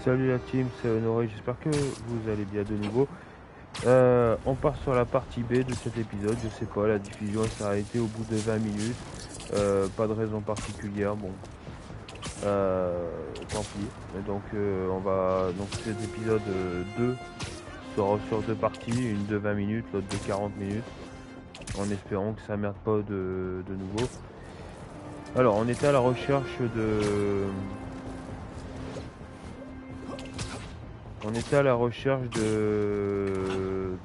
Salut la team, c'est Honoré, j'espère que vous allez bien de nouveau. On part sur la partie B de cet épisode, je sais pas, la diffusion s'est arrêtée au bout de 20 minutes. Pas de raison particulière, bon. Tant pis. Et donc on va. Donc cet épisode 2 sera sur deux parties, une de 20 minutes, l'autre de 40 minutes. En espérant que ça merde pas de nouveau. Alors on était à la recherche de. On était à la recherche d'une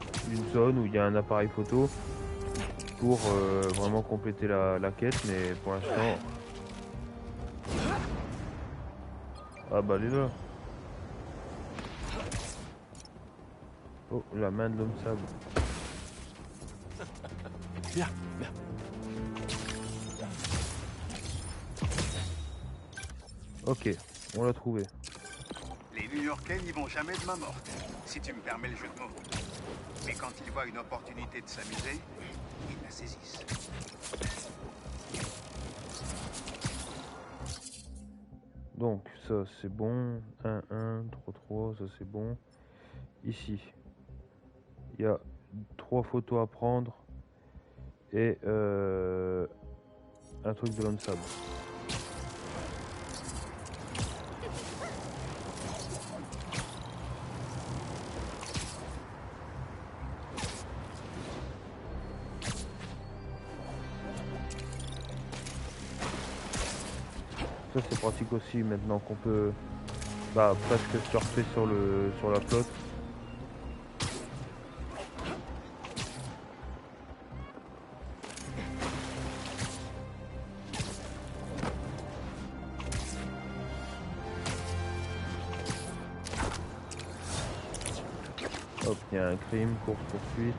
zone où il y a un appareil photo pour vraiment compléter la quête, mais pour l'instant... Ah bah elle est là. Oh, la main de l'homme sable. Bien, bien. Ok, on l'a trouvé. Les New-Yorkais n'y vont jamais de main morte, si tu me permets le jeu de mots. Mais quand ils voient une opportunité de s'amuser, ils la saisissent. Donc ça c'est bon. 1, 1, 3, 3, ça c'est bon. Ici, il y a 3 photos à prendre et un truc de l'homme sable. Ça c'est pratique aussi maintenant qu'on peut presque surfer sur la flotte. Hop, il y a un crime, course poursuite.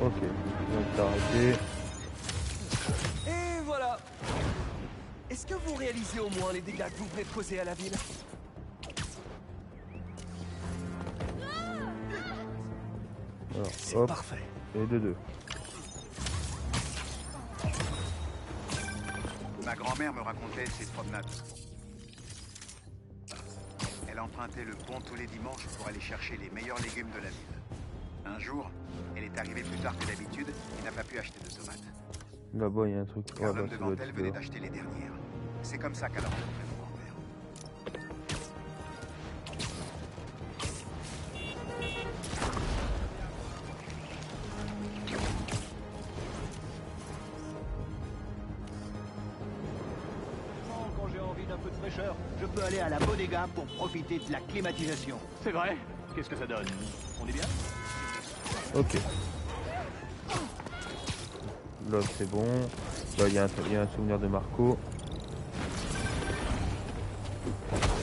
Ok, donc t'as arrêté. Et voilà. Est-ce que vous réalisez au moins les dégâts que vous venez de causer à la ville? Alors, hop, Parfait. et de deux. Ma grand-mère me racontait ses promenades. Elle empruntait le pont tous les dimanches pour aller chercher les meilleurs légumes de la ville. Un jour, elle est arrivée plus tard que d'habitude et n'a pas pu acheter de tomates. Là-bas, il y a un truc. Car Ouais, l'homme ça devant doit être elle venait dehors. d'acheter les dernières. C'est comme ça qu'elle a rencontré mon grand-père. Quand j'ai envie d'un peu de fraîcheur, je peux aller à la bodega pour profiter de la climatisation. C'est vrai? Qu'est-ce que ça donne? On est bien? Ok. Là, c'est bon. Là, il y a un souvenir de Marco.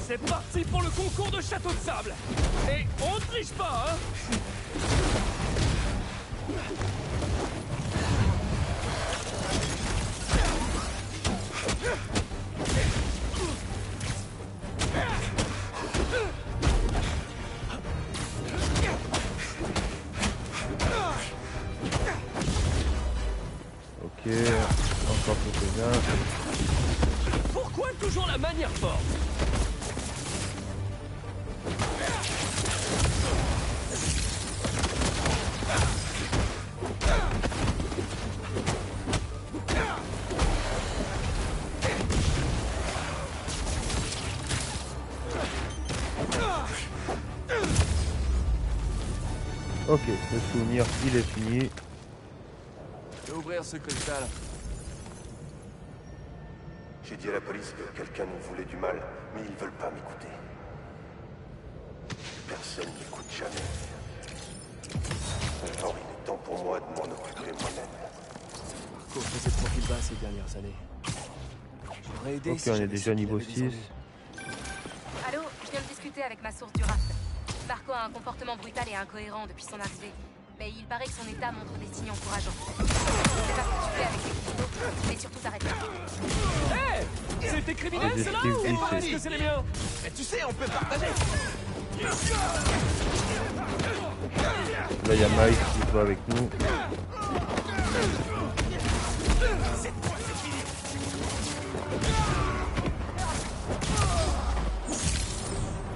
C'est parti pour le concours de château de sable. Et on ne triche pas, hein? Ok, encore quelques-uns. Pourquoi toujours la manière forte? Ok, le souvenir, il est fini. Je vais ouvrir ce cristal. J'ai dit à la police que quelqu'un nous voulait du mal, mais ils veulent pas m'écouter. Personne n'écoute jamais. Alors il est temps pour moi de m'en occuper moi-même. Marco faisait profil bas ces dernières années. J'aurais aidé Ok, si on est j'avais déjà su qu'il niveau avait des 6. ennuis. Allô, je viens de discuter avec ma source du raft. Marco a un comportement brutal et incohérent depuis son arrivée. Mais il paraît que son état montre des signes encourageants. Je sais pas ce que tu fais avec les cristaux, mais surtout t'arrêtes pas. Hé, c'est tes criminels, Des ceux-là, esquives ou glissées. est-ce que c'est les miens? Mais tu sais, on peut partager. Là, il y a Mike qui se bat avec nous.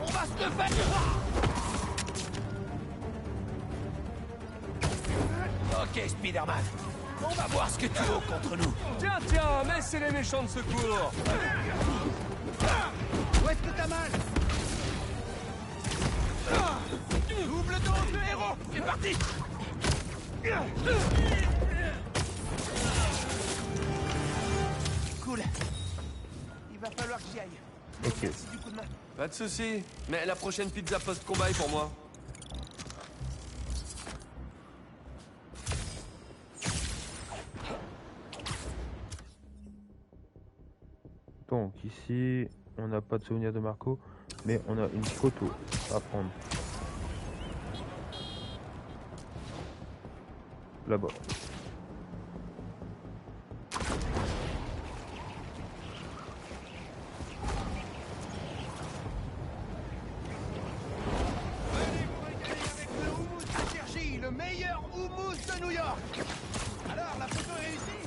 On va se le faire. Ok, Spider-Man. On va voir ce que tu vaux contre nous. Tiens, tiens, mais c'est les méchants de secours. Où est-ce que t'as mal? Double dose de héros. C'est parti. Cool. Il va falloir que j'y aille. Ok. Merci du coup de main. Pas de soucis, mais la prochaine pizza post-combat est pour moi. Donc ici, on n'a pas de souvenir de Marco, mais on a une photo à prendre. Là-bas. Sergi, le meilleur houmous de New York. Alors, la photo est réussie?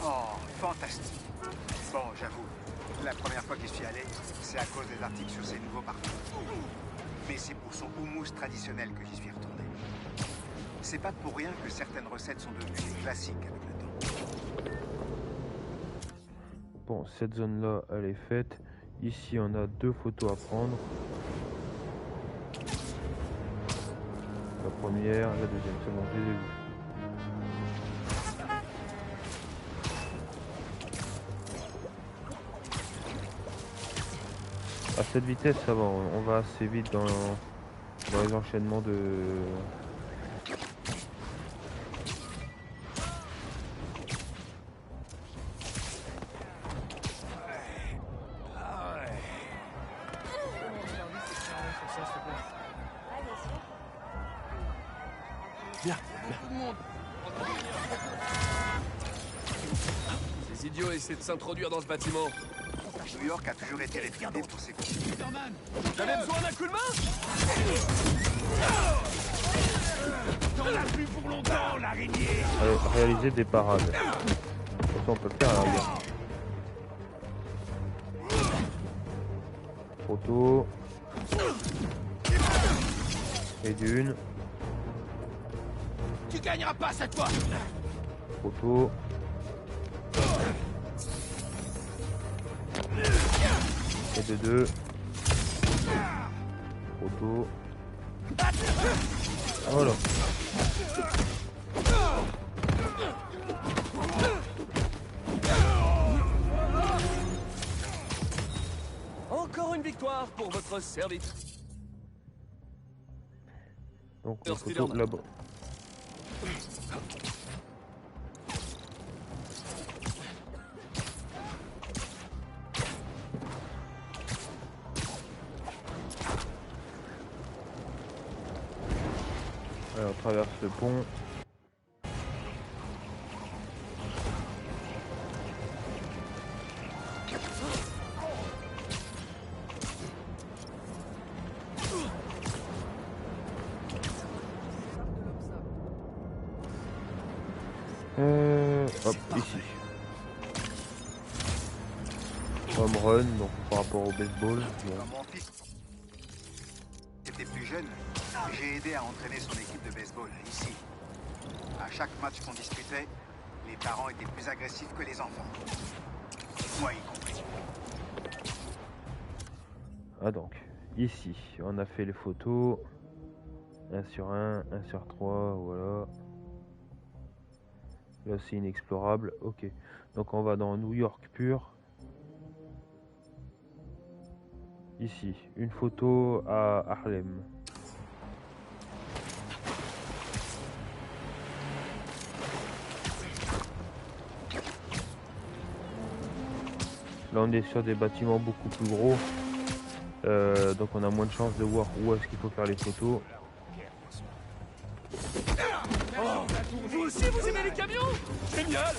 Oh, fantastique. Bon, j'avoue, la première fois que j'y suis allé, c'est à cause des articles sur ces nouveaux parfums. Mais c'est pour son houmous traditionnel que j'y suis retourné. C'est pas pour rien que certaines recettes sont devenues des classiques avec le temps. Bon, cette zone-là, elle est faite. Ici, on a deux photos à prendre. La première, la deuxième. C'est bon, je les ai vues. À cette vitesse, ça va. On va assez vite dans les enchaînements de... Ces idiots essaient de s'introduire dans ce bâtiment. New York a toujours été réputé pour ses coups. T'avais besoin d'un coup de main? T'en as plus pour longtemps, l'araignée. réaliser des parades. De toute façon, on peut le faire, là, regarde. Photo. Et d'une. Tu gagneras pas cette fois. Photo. Et de deux. Photo. Voilà. Encore une victoire pour votre service. Donc la Alors, photo Spider-Man. là-bas. Alors, on traverse le pont. Hop, ici. Home run, donc par rapport au baseball. Quand mon fils était plus jeune, j'ai aidé à entraîner son équipe de baseball, ici. À chaque match qu'on disputait, les parents étaient plus agressifs que les enfants. Moi y compris. Ah donc, ici, on a fait les photos. 1 sur 1, 1 sur 3, voilà. Là c'est inexplorable, ok. Donc on va dans New York pur. Ici, une photo à Harlem. Là on est sur des bâtiments beaucoup plus gros. Donc on a moins de chances de voir où est-ce qu'il faut faire les photos. Oh, vous aussi vous aimez les camions? Génial!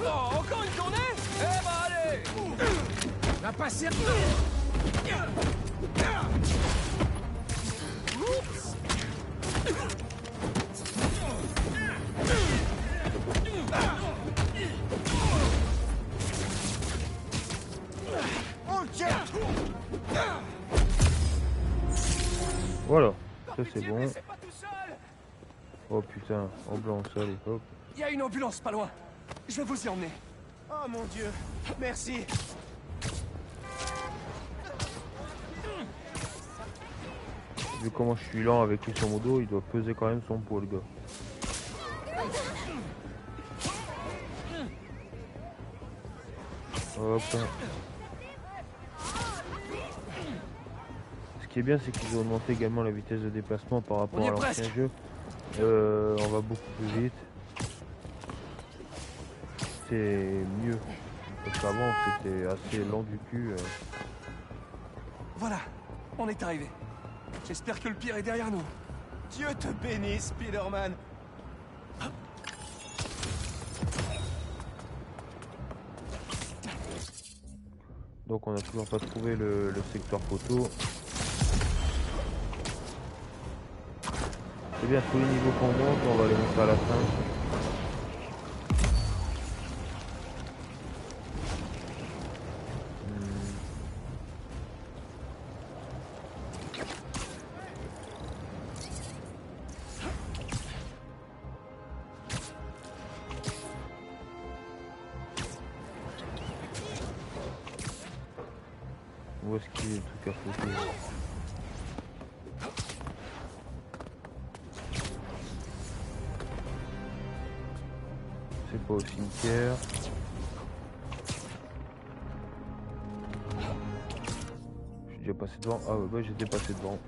Oh, encore une journée? Eh bah allez! Va passer. Oups. Voilà, ça c'est bon. Oh putain, en blanc au sol et hop. Il y a une ambulance pas loin. Je vais vous y emmener. Oh mon Dieu, merci. Vu comment je suis lent avec lui sur mon dos, il doit peser quand même son poids le gars. Hop. Ce qui est bien, c'est qu'ils ont augmenté également la vitesse de déplacement par rapport à l'ancien jeu. On va beaucoup plus vite. C'est mieux. Parce qu'avant, c'était assez lent du cul. Voilà, on est arrivé. J'espère que le pire est derrière nous. Dieu te bénisse, Spider-Man. Donc on n'a toujours pas trouvé le secteur photo. C'est bien, tous les niveaux qu'on monte, on va les monter à la fin. Où est-ce qu'il y a le truc à photo? C'est pas au cimetière. Je suis déjà passé devant. Ah ouais, j'étais passé devant.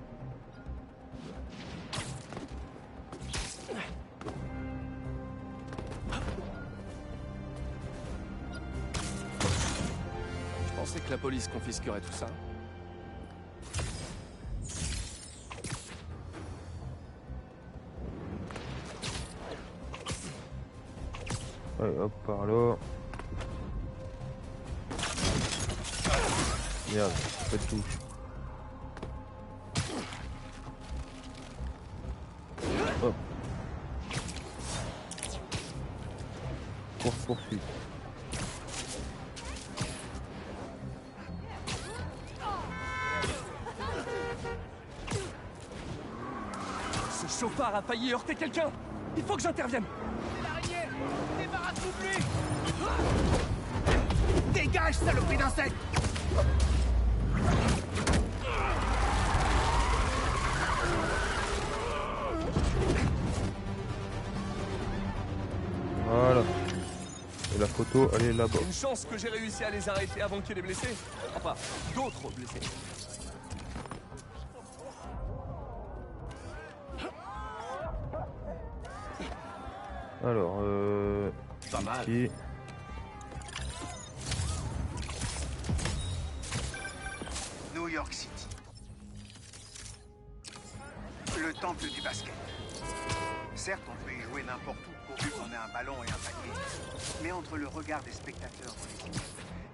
Je pensais que la police confisquerait tout ça. Ouais, hop, par là. Merde, pas de touche. Hop. Course poursuite. Ce chauffard a failli heurter quelqu'un. Il faut que j'intervienne. L'araignée, débarrasse-vous de lui. Dégage, saloperie d'insecte. Voilà. Et la photo, elle est là-bas. Une chance que j'ai réussi à les arrêter avant qu'il y ait des blessés. Enfin, d'autres blessés. Alors, Pas mal. ici. New York City. Le temple du basket. Certes, on peut y jouer n'importe où, pourvu qu'on ait un ballon et un panier. Mais entre le regard des spectateurs dans les immeubles,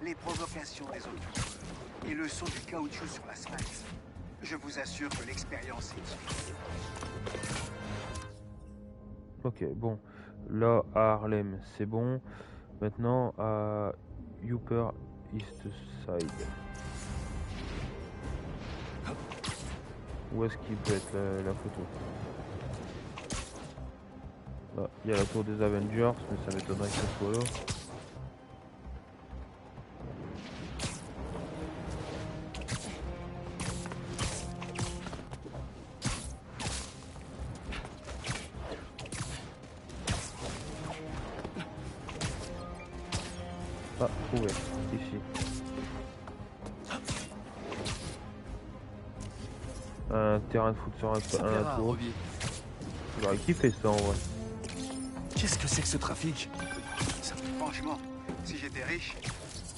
les provocations des autres joueurs et le son du caoutchouc sur l'asphalte, je vous assure que l'expérience est difficile. Ok, bon. Là, à Harlem, c'est bon. Maintenant, à Upper East Side. Où est-ce qu'il peut être la photo? Là, il y a la tour des Avengers, mais ça m'étonnerait que ce soit là. trouvé. Ici. Un terrain de foot sur un tour. J'aurais kiffé ça en vrai. Qu'est-ce que c'est que ce trafic? Franchement, si j'étais riche,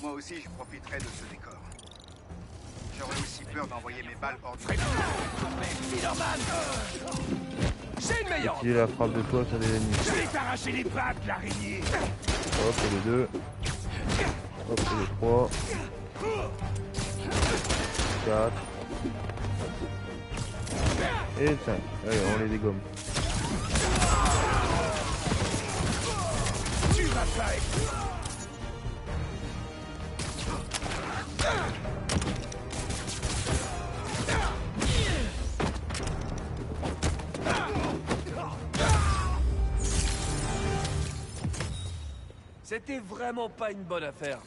moi aussi je profiterais de ce décor. J'aurais aussi peur d'envoyer mes balles hors du... J'ai une meilleure! Utiliser la frappe de toit sur des ennemis. Je vais t'arracher les pattes, l'araignée! Hop, et les 2. Hop, et les 3. 4. Et 5. Allez, on les dégomme. Tu vas pas être... C'était vraiment pas une bonne affaire.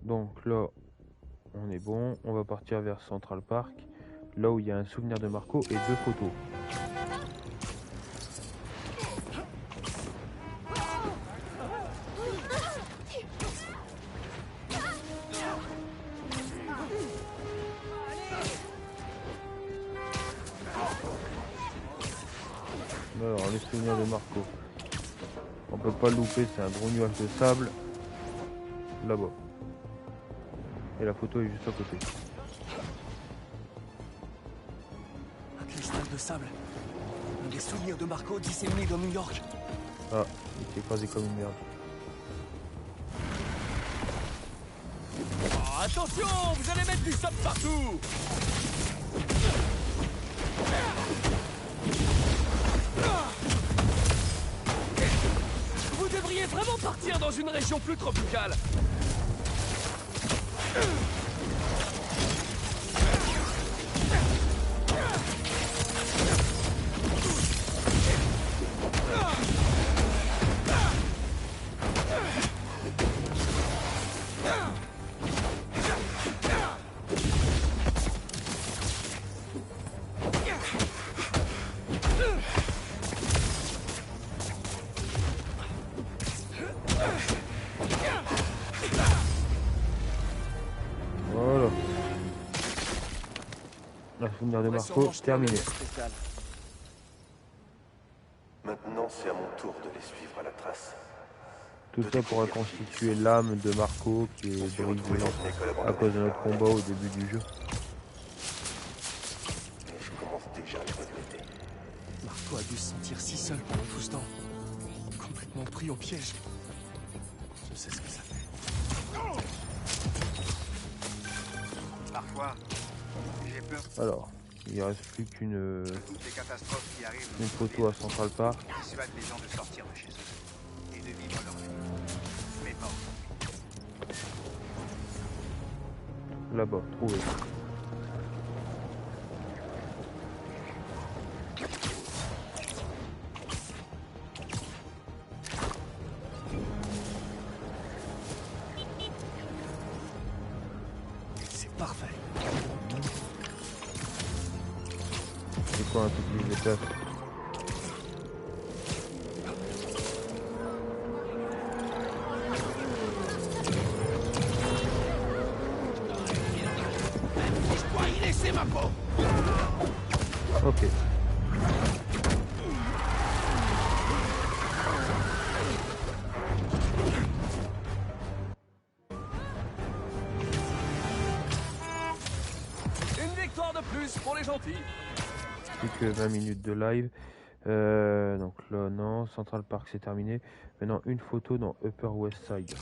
Donc là, on est bon. On va partir vers Central Park. Là où il y a un souvenir de Marco et 2 photos. Alors, les souvenirs de Marco. On peut pas le louper, c'est un gros nuage de sable. Là-bas. Et la photo est juste à côté. Un cristal de sable. Des souvenirs de Marco disséminés dans New York. Ah, il s'est écrasé comme une merde. Oh, attention, vous allez mettre du sable partout. Vous devriez vraiment partir dans une région plus tropicale. Voilà. La souvenir de Marco, terminé. Maintenant, c'est à mon tour de les suivre à la trace. Tout ça pour reconstituer l'âme de Marco qui est brisée à cause de notre combat au début du jeu. Mais je commence déjà à le regretter. Marco a dû se sentir si seul pendant tout ce temps. Complètement pris au piège. Je sais ce que ça fait. Parfois, j'ai peur Alors, il reste plus qu'une que toutes les catastrophes qui arrivent une photo à Central Park. dissuadent les gens de sortir de chez eux et de vivre leur vie. Mais pas Là-bas, trouvé. C'est parfait. C'est quoi un tout petit étage? Je dois y laisser ma peau. Ok. Une victoire de plus pour les gentils. Plus que 20 minutes de live. Donc là, non. Central Park, c'est terminé. Maintenant, une photo dans Upper West Side.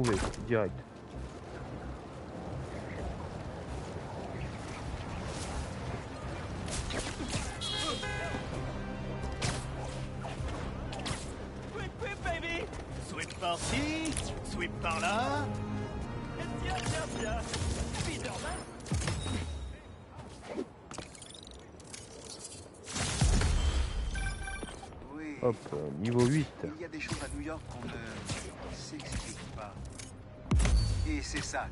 Trouvé, direct. Sweep, sweep, baby. Sweep par-ci, sweep par-là. Et tiens, tiens, tiens. Oui. Hop, niveau 8. Il y a des choses à New York qu'on ne s'explique pas. Et c'est ça.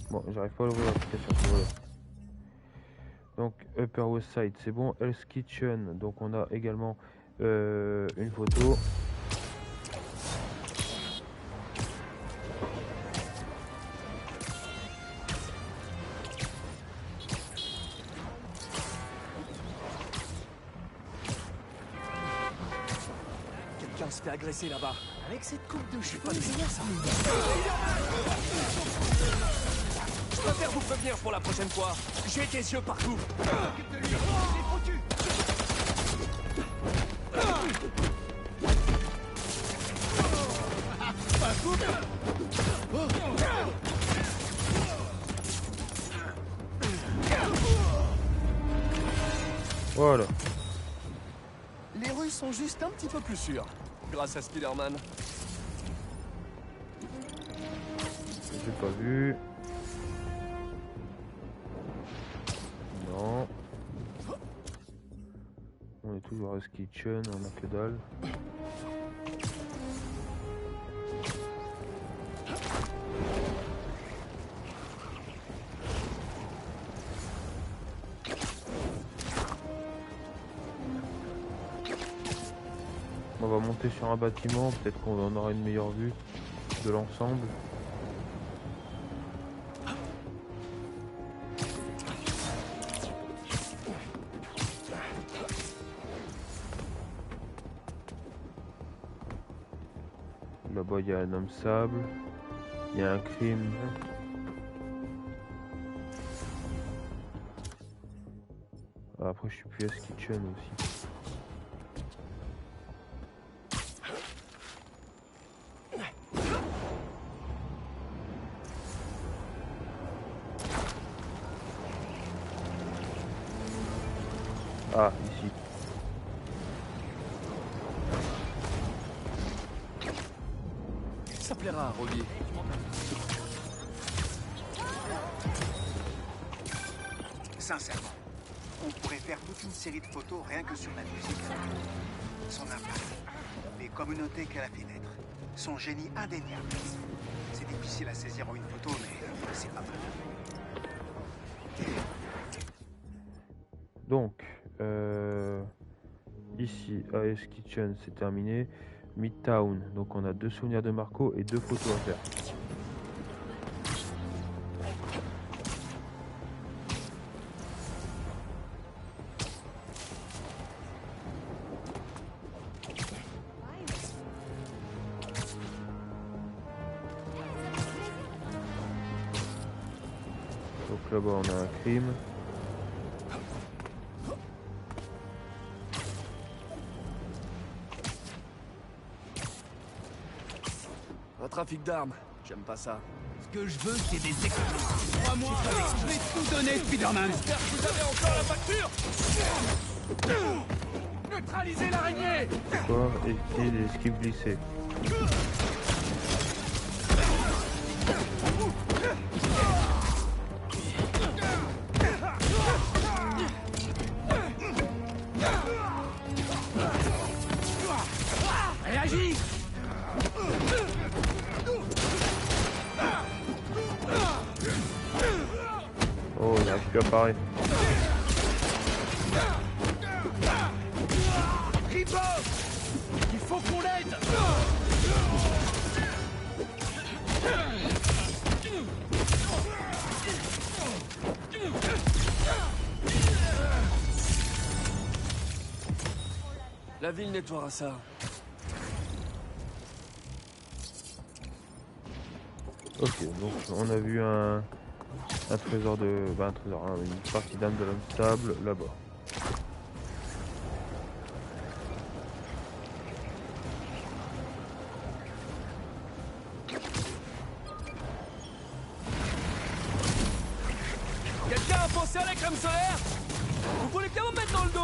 Bon, j'arrive pas à ouvrir l'application. Voilà. Donc, Upper West Side, c'est bon. Hell's Kitchen, donc on a également une photo. Quelqu'un se fait agresser là-bas. Avec cette coupe de cheveux, pas ça. Je préfère vous prévenir pour la prochaine fois. J'ai des yeux partout. Voilà. Les rues sont juste un petit peu plus sûres. Grâce à Spider-Man. J'ai pas vu. Non. On est toujours à Hell's Kitchen, on a que dalle. On va monter sur un bâtiment, peut-être qu'on en aura une meilleure vue de l'ensemble. Là-bas il y a un homme sable, il y a un crime. Après je suis plus Hell's Kitchen aussi. Ah, ici. Ça plaira à Robbie. Sincèrement, on pourrait faire toute une série de photos rien que sur la musique. Son impact, les communautés qu'elle a fait naître, son génie indéniable. C'est difficile à saisir en une photo, mais c'est pas mal. Donc, ici, à Hell's Kitchen, c'est terminé. Midtown, donc on a 2 souvenirs de Marco et 2 photos à faire. Donc là-bas on a un crime. Un trafic d'armes. J'aime pas ça. Ce que je veux, c'est des économies. Crois-moi, je vais tout donner, Spider-Man. J'espère que vous avez encore la facture. Neutralisez l'araignée. Quoi? Éviter les esquives glissées. Réagis. Oh, il n'arrive plus à apparaître. Riposte. Il faut qu'on l'aide. La ville nettoiera ça. Ok, donc on a vu un trésor de... Bah, un trésor, hein, une partie d'âme de l'homme stable là-bas. Quelqu'un a pensé à la crème solaire? Vous voulez bien me mettre dans le dos?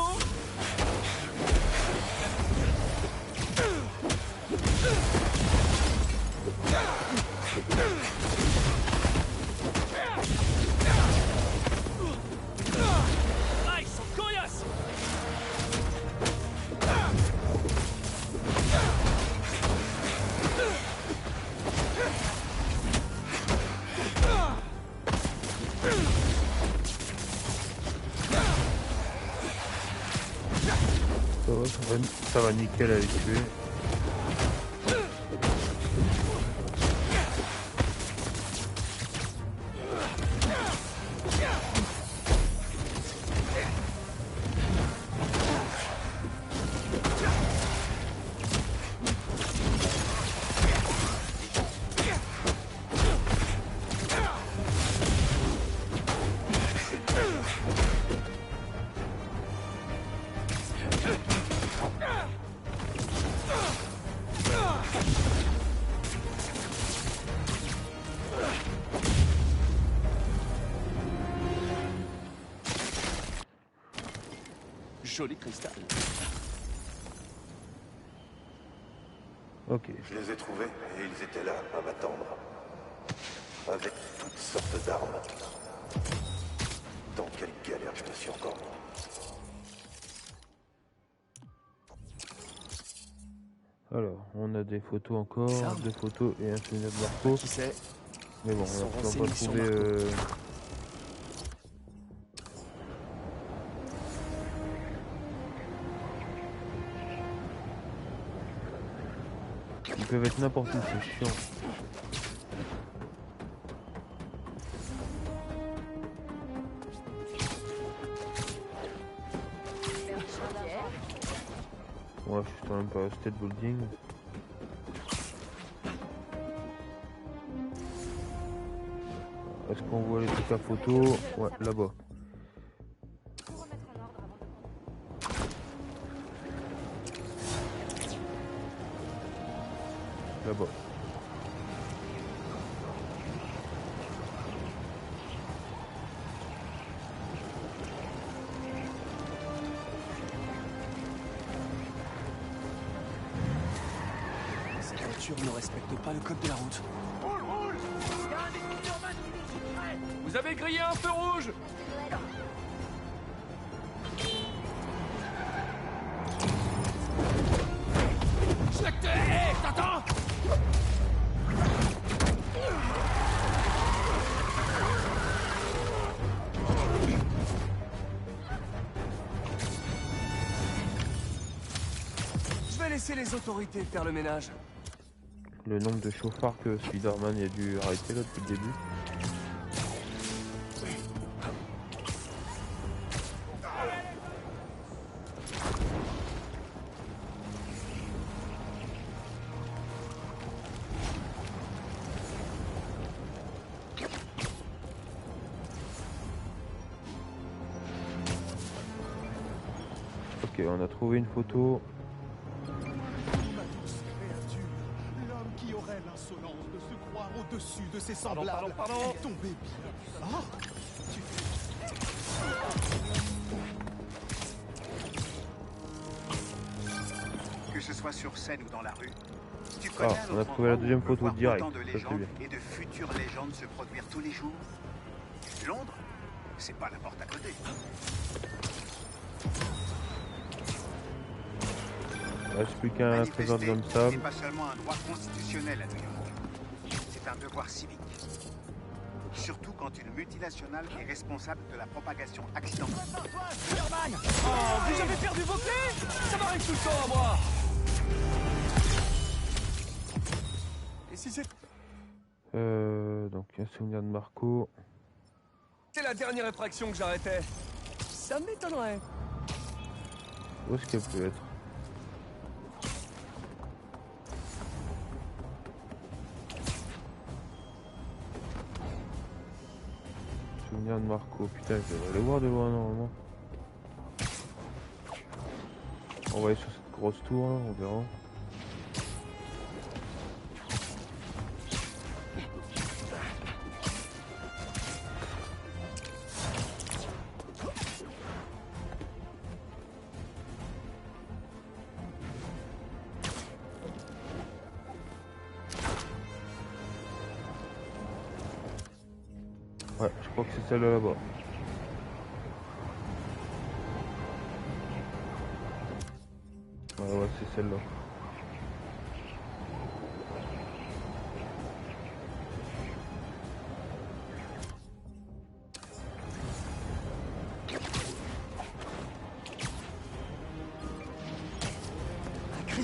Ouais, ça va nickel à les tuer. Joli cristal. Ok. Je les ai trouvés et ils étaient là, à m'attendre. Avec toutes sortes d'armes. Dans quelle galère je me suis encore mis. Alors, on a des photos encore, Ça. 2 photos et un souvenir de Marco. Qui sait? Mais bon, Ils sont on va renseignés pas sur trouver... Marco. Ils peuvent être n'importe où, c'est chiant. Ouais, je suis quand même pas à State Building. Est-ce qu'on voit les trucs à photo? Ouais, là-bas. Là-bas. Cette voiture ne respecte pas le code de la route. Vous avez grillé un feu rouge! Schlechter! Hé, t'entends? Je vais laisser les autorités faire le ménage. Le nombre de chauffards que Spider-Man a dû arrêter là depuis le début. Ok, on a trouvé une photo. Ma douce créature, l'homme qui aurait l'insolence de se croire au-dessus de ses semblables pardon. est tombé bien. Ah, tu Que ce soit sur scène ou dans la rue, tu connais Ah, un on a autre trouvé la endroit où deuxième on peut photo voir direct. autant de Ça, c'est légendes bien. et de futures légendes se produire tous les jours. Londres, c'est pas la porte à côté. Il reste plus qu'un trésor de l'homme Manifester n'est sable. pas seulement un droit constitutionnel à New York. C'est un devoir civique. Surtout quand une multinationale est responsable de la propagation accidentelle. Oh, vous avez perdu vos clés? Ça m'arrive tout le temps à moi! Et si c'est Donc un souvenir de Marco. la dernière effraction que j'arrêtais? Ça m'étonnerait. Où est-ce qu'elle peut être? Souvenir de Marco. Putain, je devrais le voir de loin normalement. On va aller sur cette grosse tour là, on verra. Ouais, je crois que c'est celle-là là-bas. Ouais, c'est celle-là.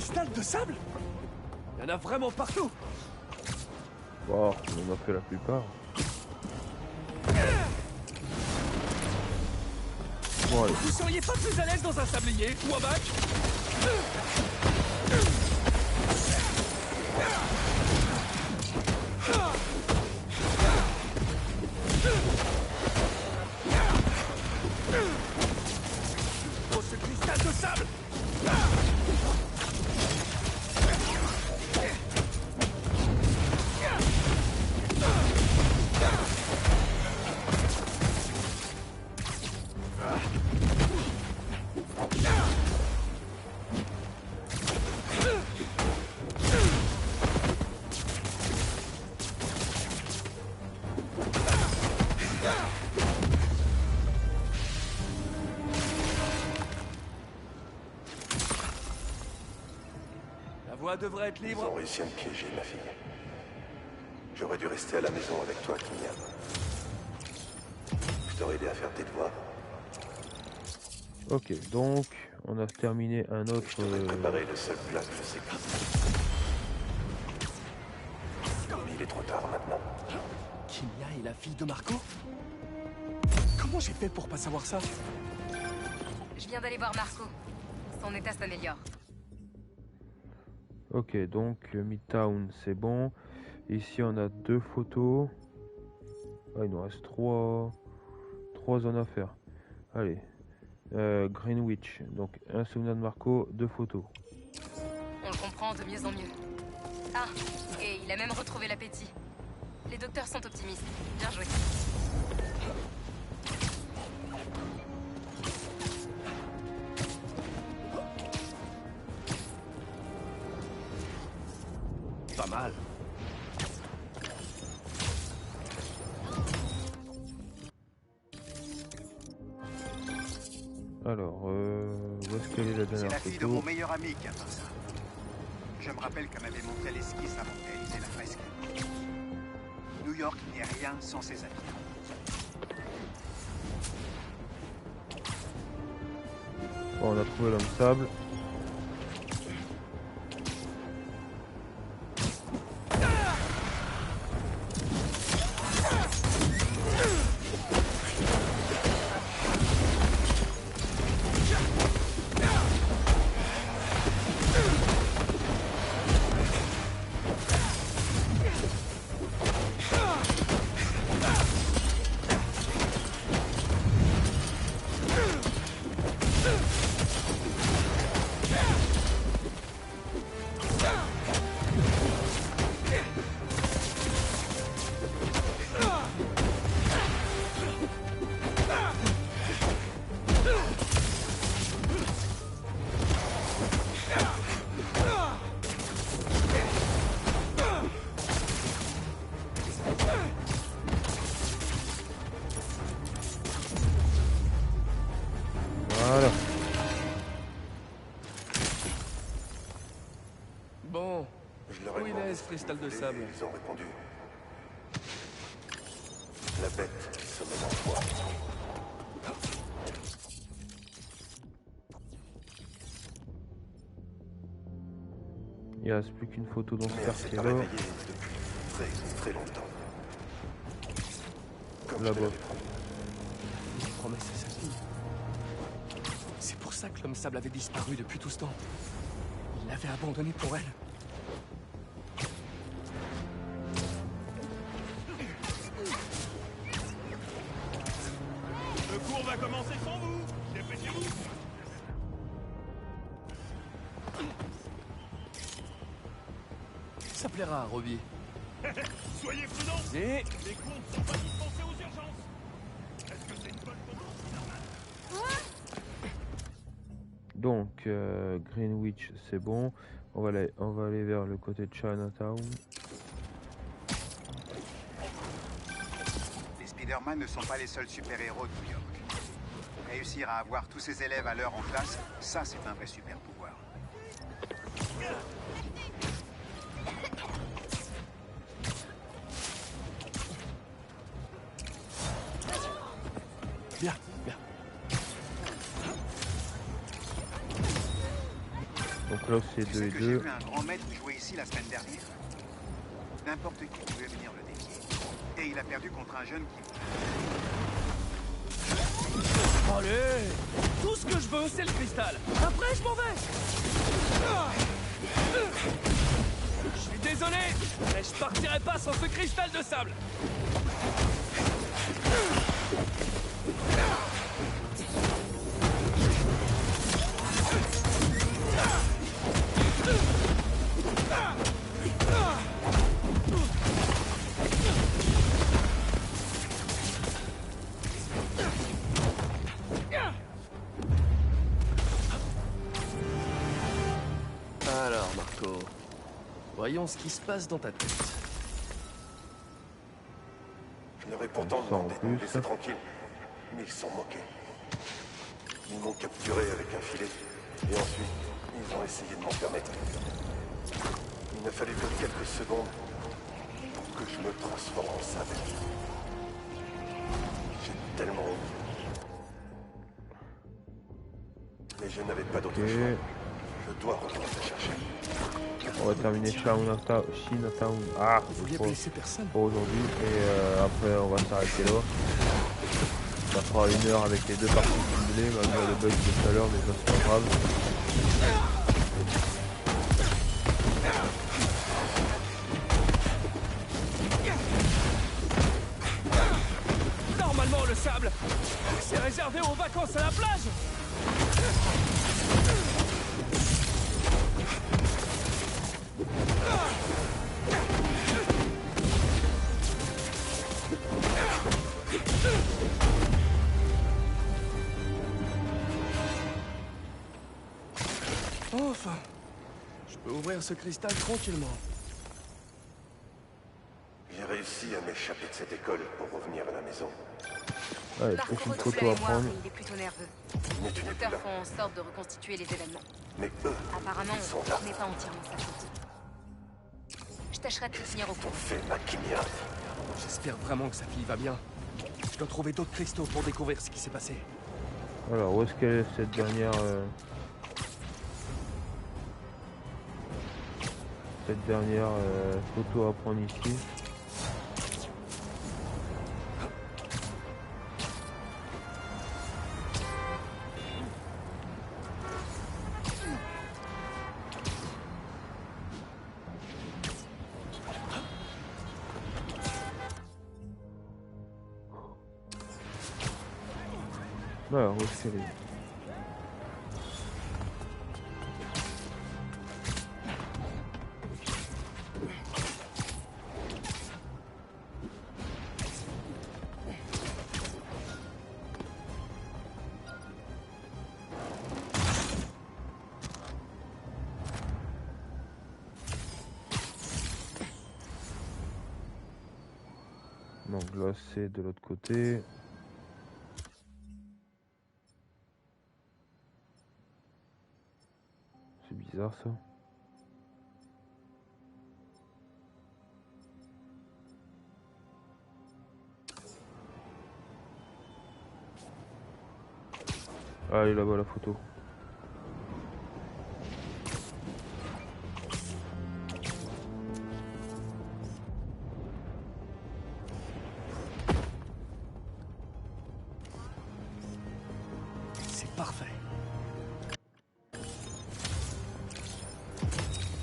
cristal de sable? Il y en a vraiment partout. Bon, on a fait la plupart. Bon, allez. Vous seriez pas plus à l'aise dans un sablier ou un bac? Oh, ce cristal de sable! La voie devrait être Ils libre. ont réussi à me piéger, ma fille. J'aurais dû rester à la maison avec toi, Kimia. Je t'aurais aidé à faire tes devoirs. Ok, donc on a terminé un autre. Je t'aurais préparé le seul plat que je sais cuisiner. Il est trop tard maintenant. Kimia est la fille de Marco? Comment j'ai fait pour pas savoir ça? Je viens d'aller voir Marco. Son état s'améliore. Ok, donc Midtown c'est bon. Ici on a 2 photos. Ah, il nous reste 3 zones à faire. Allez. Greenwich. Donc un souvenir de Marco, 2 photos. On le comprend de mieux en mieux. Ah, et il a même retrouvé l'appétit. Les docteurs sont optimistes. Bien joué. Pas mal. Alors, où est-ce qu'elle est la C'est dernière la fille de photo? mon meilleur ami qui a peint ça. Je me rappelle qu'elle m'avait montré l'esquisse avant de réaliser la fresque. New York n'est rien sans ses habitants. Bon, on a trouvé l'homme sable. Voilà. Bon, Je leur ai où il demandé est ce cristal de sable? Ils ont répondu. La bête qui sommeille en toi. Il reste plus qu'une photo dans ce Mais elle s'est pas quartier-là. réveillée depuis très longtemps. Comme je te Là-bas. l'avais promis. Il promet c'est sa fille. C'est pour ça que l'homme sable avait disparu depuis tout ce temps. Il l'avait abandonné pour elle. Le cours va commencer sans vous. Dépêchez-vous. Ça plaira à Robbie. Soyez prudents. Et Les cours ne sont pas dispensés aux urgences. Est-ce que c'est une bonne photo, Spider-Man? Donc, Greenwich, c'est bon. On va aller vers le côté de Chinatown. Les Spider-Man ne sont pas les seuls super-héros de New York. Réussir à avoir tous ses élèves à l'heure en classe, ça c'est un vrai super pouvoir. bien, bien. Donc là c'est Tu 2 sais et que j'ai 2. vu un grand maître jouer ici la semaine dernière. N'importe qui pouvait venir le défier. Et il a perdu contre un jeune qui... Allez! Tout ce que je veux, c'est le cristal. Après, je m'en vais! Je suis désolé, mais je partirai pas sans ce cristal de sable! Alors, Marco, voyons ce qui se passe dans ta tête. Je leur ai pourtant Ça, en demandé de me plus. laisser tranquille, mais ils sont moqués. Ils m'ont capturé avec un filet, et ensuite, ils ont essayé de m'enfermer. Il n'a fallu que quelques secondes pour que je me transforme en sable. J'ai tellement honte. Mais je n'avais pas d'autre Ok. choix. Je dois revenir te chercher. On va terminer Chinatown. Ah, Vous vouliez blesser personne? pour aujourd'hui. Et après on va s'arrêter là. Ça fera 1 heure avec les 2 parties cumulées, malgré le bug de tout à l'heure, mais ça c'est pas grave. Normalement, le sable, c'est réservé aux vacances à la plage! Enfin, je peux ouvrir ce cristal tranquillement. J'ai réussi à m'échapper de cette école pour revenir à la maison. Allez, Marco prochaine retrouve photo la à mémoire, prendre. mais il est plutôt nerveux. Mais tu Les n'es plus auteurs là. font en sorte de reconstituer les événements. Mais eux, Apparemment, ils sont là. ce n'est pas entièrement sa faute. Je tâcherai de te tenir au T'ont courant. fait Makimia. J'espère vraiment que sa fille va bien. Je dois trouver d'autres cristaux pour découvrir ce qui s'est passé. Alors, où est-ce qu'elle est cette dernière photo à prendre ici? Alors, où est-ce qu'elle est? Donc là, c'est de l'autre côté. C'est bizarre ça. Ah, elle est là-bas la photo. C'est parfait.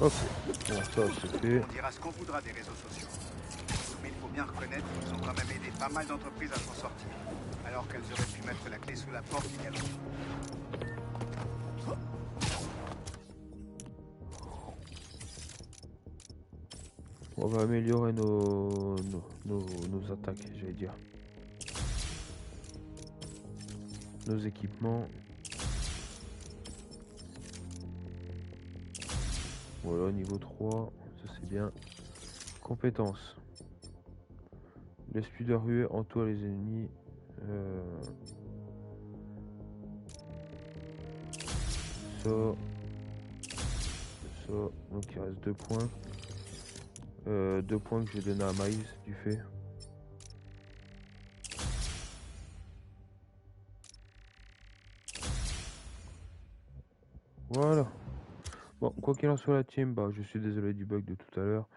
Ok, bon ça c'est fait. On dira ce qu'on voudra des réseaux sociaux. Mais il faut bien reconnaître qu'ils ont quand même aidé pas mal d'entreprises à s'en sortir. Alors qu'elles auraient pu mettre la clé sous la porte il y a longtemps. On va améliorer nos attaques, j'allais dire. Nos équipements. Voilà, niveau 3, ça c'est bien. Compétences. Laisse plus de ruée, entoure les ennemis. Ça. Ça. Donc il reste 2 points. 2 points que je vais donner à Maïs du fait. Voilà. Bon, quoi qu'il en soit, la team, bah, je suis désolé du bug de tout à l'heure.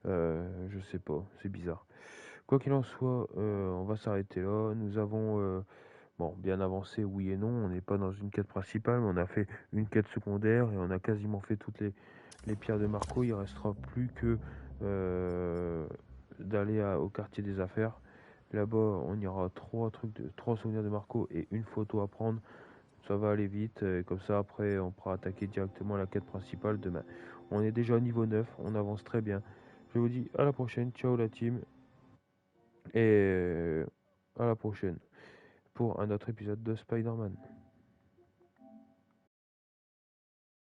Je sais pas, c'est bizarre. Quoi qu'il en soit, on va s'arrêter là. Nous avons bon, bien avancé, oui et non. On n'est pas dans une quête principale, mais on a fait une quête secondaire et on a quasiment fait toutes les pierres de Marco. Il restera plus que d'aller au quartier des affaires. Là-bas, on ira trois souvenirs de Marco et une photo à prendre. Ça va aller vite. Et comme ça, après, on pourra attaquer directement la quête principale demain. On est déjà au niveau 9. On avance très bien. Je vous dis à la prochaine. Ciao la team. Et à la prochaine pour un autre épisode de Spider-Man.